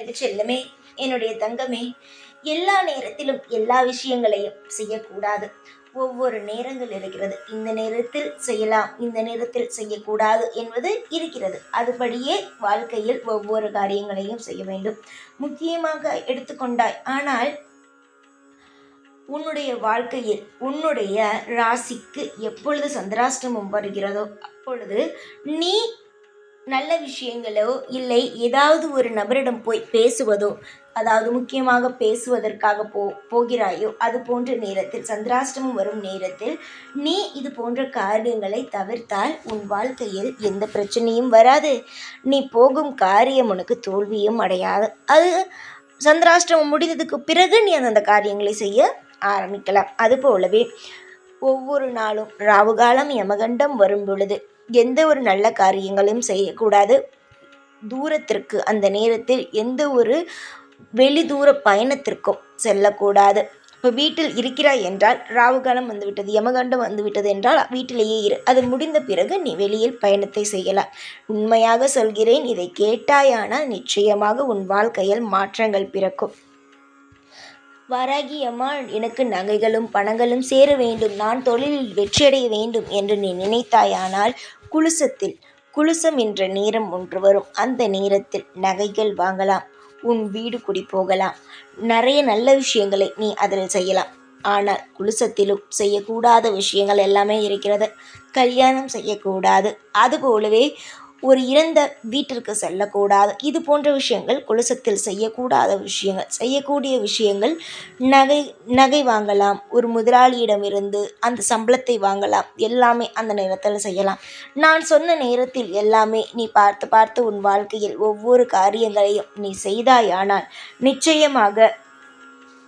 என்னுடைய செல்லமே, என்னுடைய தங்கமே, எல்லா நேரத்திலும் எல்லா விஷயங்களையும் செய்யக்கூடாது. ஒவ்வொரு நேரங்கள் இருக்கிறது. இந்த நேரத்தில் செய்யலாம், இந்த நேரத்தில் செய்யக்கூடாது என்பது இருக்கிறது. அதுபடியே வாழ்க்கையில் ஒவ்வொரு காரியங்களையும் செய்ய வேண்டும். முக்கியமாக எடுத்துக்கொண்டாய் ஆனால் உன்னுடைய வாழ்க்கையில் உன்னுடைய ராசிக்கு எப்பொழுது சந்திராஷ்டமம் வருகிறதோ அப்பொழுது நீ நல்ல விஷயங்களோ இல்லை ஏதாவது ஒரு நபரிடம் போய் பேசுவதோ, அதாவது முக்கியமாக பேசுவதற்காக போகிறாயோ அது போன்ற நேரத்தில், சந்திராஷ்டமம் வரும் நேரத்தில் நீ இது போன்ற காரியங்களை தவிர்த்தால் உன் வாழ்க்கையில் எந்த பிரச்சனையும் வராது. நீ போகும் காரியம் உனக்கு தோல்வியும் அடையாது. அது சந்திராஷ்டமம் முடிந்ததுக்கு பிறகு நீ அந்த காரியங்களை செய்ய ஆரம்பிக்கலாம். அதுபோலவே ஒவ்வொரு நாளும் ராவுகாலம் யமகண்டம் வரும் பொழுது எந்த ஒரு நல்ல காரியங்களும் செய்யக்கூடாது. தூரத்திற்கு அந்த நேரத்தில் எந்த ஒரு வெளி தூர பயணத்திற்கும் செல்லக்கூடாது. இப்போ வீட்டில் இருக்கிறாய் என்றால் ராவுகாலம் வந்துவிட்டது, யமகண்டம் வந்துவிட்டது என்றால் வீட்டிலேயே இரு. அது முடிந்த பிறகு நீ வெளியில் பயணத்தை செய்யலாம். உண்மையாக சொல்கிறேன், இதை கேட்டாயானால் நிச்சயமாக உன் வாழ்க்கையில் மாற்றங்கள் பிறக்கும். வாராகி அம்மா, எனக்கு நகைகளும் பணங்களும் சேர வேண்டும், நான் தொழிலில் வெற்றியடைய வேண்டும் என்று நீ நினைத்தாயானால் குலுசம் என்ற நேரம் ஒன்று வரும். அந்த நேரத்தில் நகைகள் வாங்கலாம், உன் வீடு குடி போகலாம், நிறைய நல்ல விஷயங்களை நீ அதில் செய்யலாம். ஆனால் குலுசத்திலும் செய்யக்கூடாத விஷயங்கள் எல்லாமே இருக்கிறது. கல்யாணம் செய்யக்கூடாது, அதுபோலவே ஒரு இறந்த வீட்டிற்கு செல்லக்கூடாது. இது போன்ற விஷயங்கள் குலுசத்தில் செய்யக்கூடாத விஷயங்கள். செய்யக்கூடிய விஷயங்கள் நகை வாங்கலாம், ஒரு முதலாளியிடமிருந்து அந்த சம்பளத்தை வாங்கலாம், எல்லாமே அந்த நேரத்தில் செய்யலாம். நான் சொன்ன நேரத்தில் எல்லாமே நீ பார்த்து பார்த்து உன் வாழ்க்கையில் ஒவ்வொரு காரியங்களையும் நீ செய்தாயானால் நிச்சயமாக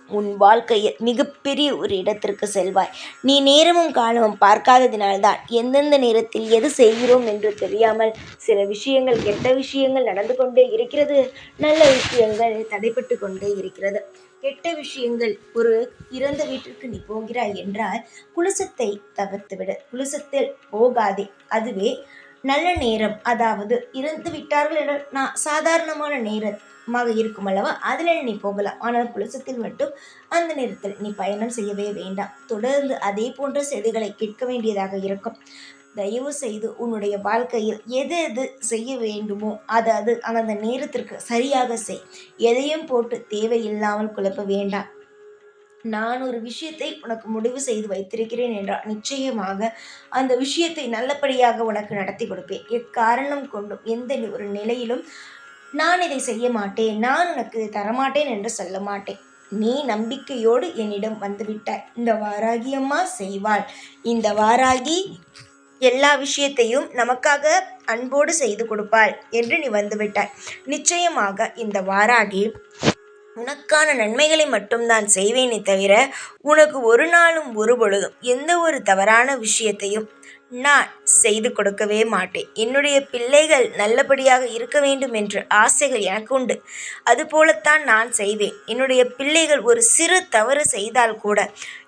உன் வாழ்க்கையில் மிகப்பெரிய ஒரு இடத்திற்கு செல்வாய். நீ நேரமும் காலமும் பார்க்காததினால்தான் எந்தெந்த நேரத்தில் எது செய்கிறோம் என்று தெரியாமல் சில விஷயங்கள், கெட்ட விஷயங்கள் நடந்து கொண்டே இருக்கிறது, நல்ல விஷயங்கள் தடைப்பட்டு கொண்டே இருக்கிறது. கெட்ட விஷயங்கள், ஒரு இறந்த வீட்டிற்கு நீ போகிறாய் என்றால் குலுசத்தை தவிர்த்துவிடு, குலுசத்தில் போகாதே. அதுவே நல்ல நேரம், அதாவது இறந்து விட்டார்கள் என்ற சாதாரணமான நேரமாக இருக்கும் அல்லவா, அதில் நீ போகலாம். ஆனால் குலுசத்தில் மட்டும் அந்த நேரத்தில் நீ பயணம் செய்யவே வேண்டாம். தொடர்ந்து அதே போன்ற செய்திகளை கேட்க வேண்டியதாக இருக்கும். தயவு செய்து உன்னுடைய வாழ்க்கையில் எது எது செய்ய வேண்டுமோ அது அந்த நேரத்திற்கு சரியாக செய். எதையும் போட்டு தேவையில்லாமல் குழப்ப வேண்டாம். நான் ஒரு விஷயத்தை உனக்கு முடிவு செய்து வைத்திருக்கிறேன் என்றால் நிச்சயமாக அந்த விஷயத்தை நல்லபடியாக உனக்கு நடத்தி கொடுப்பேன். எக்காரணம் கொண்டும் எந்த ஒரு நிலையிலும் நான் இதை செய்ய மாட்டேன், நான் உனக்கு இதை தரமாட்டேன் என்று சொல்ல மாட்டேன். நீ நம்பிக்கையோடு என்னிடம் வந்துவிட்டாய். இந்த வாராகி அம்மா செய்வாள், இந்த வாராகி எல்லா விஷயத்தையும் நமக்காக அன்போடு செய்து கொடுப்பாள் என்று நீ வந்துவிட்டாய். நிச்சயமாக இந்த வாராகி உனக்கான நன்மைகளை மட்டும்தான் செய்வேனே தவிர உனக்கு ஒரு நாளும் ஒரு பொழுதும் எந்த ஒரு தவறான விஷயத்தையும் நான் செய்து கொடுக்கவே மாட்டேன். என்னுடைய பிள்ளைகள் நல்லபடியாக இருக்க வேண்டும் என்ற ஆசைகள் எனக்கு உண்டு. அதுபோலத்தான் நான் செய்வேன். என்னுடைய பிள்ளைகள் ஒரு சிறு தவறு செய்தால் கூட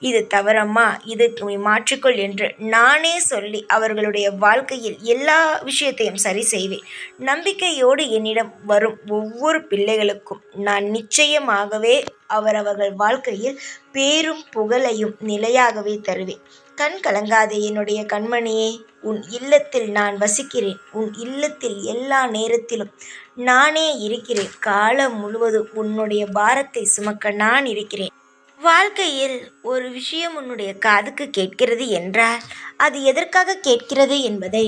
இது தவறம்மா, இதுக்கு மாற்றிக்கொள் என்று நானே சொல்லி அவர்களுடைய வாழ்க்கையில் எல்லா விஷயத்தையும் சரி செய்வேன். நம்பிக்கையோடு என்னிடம் வரும் ஒவ்வொரு பிள்ளைகளுக்கும் நான் நிச்சயமாகவே அவரவர்கள் வாழ்க்கையில் பேரும் புகழையும் நிலையாகவே தருவேன். கண் கலங்காதே என்னுடைய கண்மணியே, உன் இல்லத்தில் நான் வசிக்கிறேன். உன் இல்லத்தில் எல்லா நேரத்திலும் நானே இருக்கிறேன். காலம் முழுவதும் உன்னுடைய பாரத்தை சுமக்க நான் இருக்கிறேன். வாழ்க்கையில் ஒரு விஷயம் உன்னுடைய காதுக்கு கேட்கிறது என்றால் அது எதற்காக கேட்கிறது என்பதை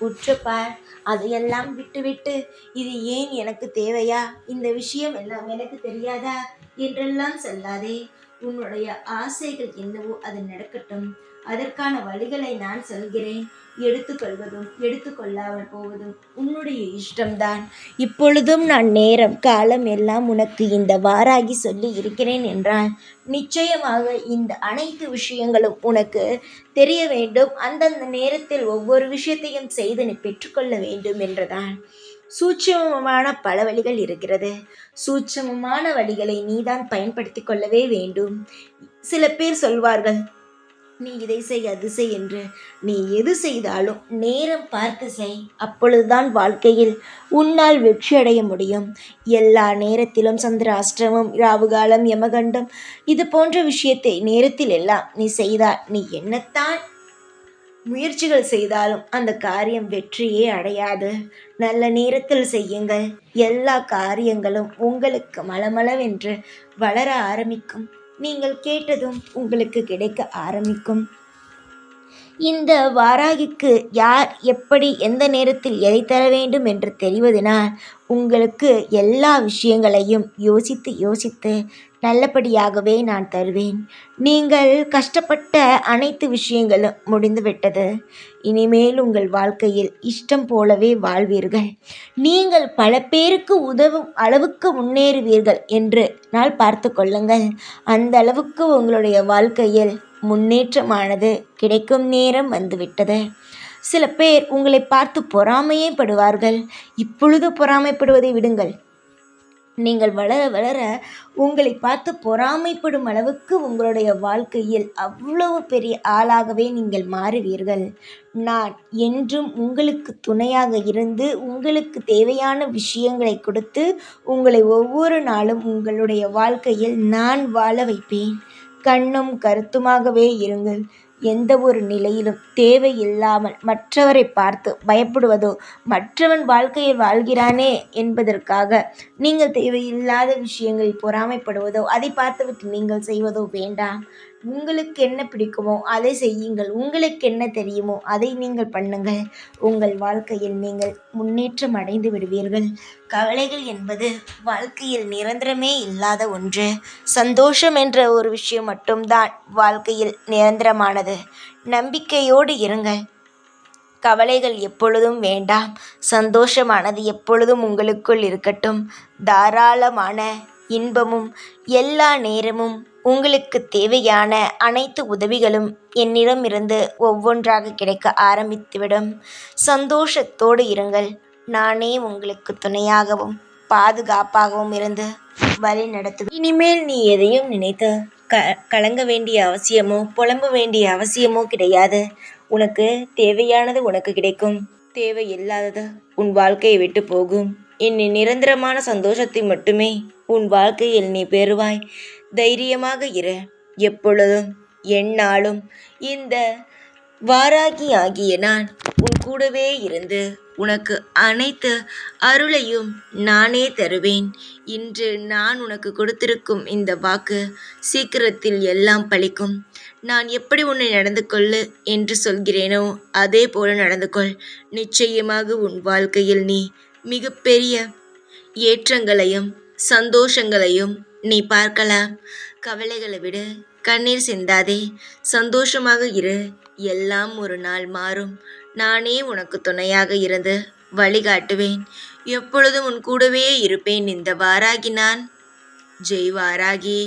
உற்றுப்பார். அதையெல்லாம் விட்டுவிட்டு இது ஏன் எனக்கு தேவையா, இந்த விஷயம் எல்லாம் எனக்கு தெரியாதா என்றெல்லாம் சொல்லாதே. உன்னுடைய ஆசைகள் என்னவோ அது நடக்கட்டும். அதற்கான வழிகளை நான் சொல்கிறேன். எடுத்துக்கொள்வதும் எடுத்துக்கொள்ளாமல் போவதும் உன்னுடைய இஷ்டம்தான். இப்பொழுதும் நான் நேரம் காலம் எல்லாம் உனக்கு இந்த வாராகி சொல்லி இருக்கிறேன் என்றால் நிச்சயமாக இந்த அனைத்து விஷயங்களும் உனக்கு தெரிய வேண்டும். அந்தந்த நேரத்தில் ஒவ்வொரு விஷயத்தையும் செய்து நீ பெற்றுக்கொள்ள வேண்டும் என்றுதான். சூட்சமமான பல வழிகள் இருக்கிறது. சூட்சமமான வழிகளை நீதான் பயன்படுத்தி கொள்ளவே வேண்டும். சில பேர் சொல்வார்கள், நீ இதை செய் அது செய் என்று நீ எது செய்தாலும் நேரம் பார்த்து செய். அப்பொழுதுதான் வாழ்க்கையில் உன்னால் வெற்றியடைய முடியும். எல்லா நேரத்திலும் சந்திராஷ்டமம், ராவுகாலம், யமகண்டம் இது போன்ற விஷயத்தை நேரத்தில் எல்லாம் நீ செய்தால் நீ என்னத்தான் முயற்சிகள் செய்தாலும் அந்த காரியம் வெற்றியே அடையாது. நல்ல நேரத்தில் செய்யுங்கள். எல்லா காரியங்களும் உங்களுக்கு மளமளவென்று வளர ஆரம்பிக்கும். நீங்கள் கேட்டதும் உங்களுக்கு கிடைக்க ஆரம்பிக்கும். இந்த வாராகிக்கு யார் எப்படி எந்த நேரத்தில் எதை தர வேண்டும் என்று தெரிவதனால் உங்களுக்கு எல்லா விஷயங்களையும் யோசித்து யோசித்து நல்லபடியாகவே நான் தருவேன். நீங்கள் கஷ்டப்பட்ட அனைத்து விஷயங்களும் முடிந்துவிட்டது. இனிமேல் உங்கள் வாழ்க்கையில் இஷ்டம் போலவே வாழ்வீர்கள். நீங்கள் பல பேருக்கு உதவும் அளவுக்கு முன்னேறுவீர்கள் என்று நாள் பார்த்து கொள்ளுங்கள். அந்த அளவுக்கு உங்களுடைய வாழ்க்கையில் முன்னேற்றமானது கிடைக்கும் நேரம் வந்துவிட்டது. சில பேர் உங்களை பார்த்து பொறாமையே படுவார்கள். இப்பொழுது பொறாமைப்படுவதை விடுங்கள். நீங்கள் வளர வளர உங்களை பார்த்து பொறாமைப்படும் அளவுக்கு உங்களுடைய வாழ்க்கையில் அவ்வளவு பெரிய ஆளாகவே நீங்கள் மாறுவீர்கள். நான் என்றும் உங்களுக்கு துணையாக இருந்து உங்களுக்கு தேவையான விஷயங்களை கொடுத்து உங்களை ஒவ்வொரு நாளும் உங்களுடைய வாழ்க்கையில் நான் வாழ வைப்பேன். கண்ணும் கருத்துமாகவே இருங்கள். எந்த ஒரு நிலையிலும் தேவையில்லாமல் மற்றவரை பார்த்து பயப்படுவதோ, மற்றவன் வாழ்க்கையை வாழ்கிறானே என்பதற்காக நீங்கள் தேவையில்லாத விஷயங்களில் பொறாமைப்படுவதோ, அதை பார்த்துவிட்டு நீங்கள் செய்வதோ வேண்டாம். உங்களுக்கு என்ன பிடிக்குமோ அதை செய்யுங்கள். உங்களுக்கு என்ன தெரியுமோ அதை நீங்கள் பண்ணுங்கள். உங்கள் வாழ்க்கையில் நீங்கள் முன்னேற்றம் அடைந்து விடுவீர்கள். கவலைகள் என்பது வாழ்க்கையில் நிரந்தரமே இல்லாத ஒன்று. சந்தோஷம் என்ற ஒரு விஷயம் மட்டும்தான் வாழ்க்கையில் நிரந்தரமானது. நம்பிக்கையோடு இருங்கள். கவலைகள் எப்பொழுதும் வேண்டாம். சந்தோஷமானது எப்பொழுதும் உங்களுக்குள் இருக்கட்டும். தாராளமான இன்பமும் எல்லா நேரமும் உங்களுக்கு தேவையான அனைத்து உதவிகளும் என்னிடமிருந்து ஒவ்வொன்றாக கிடைக்க ஆரம்பித்துவிடும். சந்தோஷத்தோடு இருங்கள். நானே உங்களுக்கு துணையாகவும் பாதுகாப்பாகவும் இருந்து வழி நடத்துவேன். இனிமேல் நீ எதையும் நினைத்து கலங்க வேண்டிய அவசியமோ புலம்ப வேண்டிய அவசியமோ கிடையாது. உனக்கு தேவையானது உனக்கு கிடைக்கும். தேவையில்லாதது உன் வாழ்க்கையை விட்டு போகும். இனி நிரந்தரமான சந்தோஷத்தை மட்டுமே உன் வாழ்க்கையில் நீ பெறுவாய். தைரியமாக இரு. எப்பொழுதும் எந்நாளும் இந்த வாராகி ஆகிய நான் உன் கூடவே இருந்து உனக்கு அனைத்து அருளையும் நானே தருவேன். இன்று நான் உனக்கு கொடுத்திருக்கும் இந்த வாக்கு சீக்கிரத்தில் எல்லாம் பலிக்கும். நான் எப்படி உன்னை நடந்து கொள்ளு என்று சொல்கிறேனோ அதே போல நடந்து கொள். நிச்சயமாக உன் வாழ்க்கையில் நீ மிகப்பெரிய ஏற்றங்களையும் சந்தோஷங்களையும் நீ பார்க்கலாம். கவலைகளை விடு. கண்ணீர் சிந்தாதே. சந்தோஷமாக இரு. எல்லாம் ஒரு நாள் மாறும். நானே உனக்கு துணையாக இருந்து வழிகாட்டுவேன். எப்பொழுதும் உன் கூடவே இருப்பேன். இந்த வாராகி நான். ஜெய் வாராகி.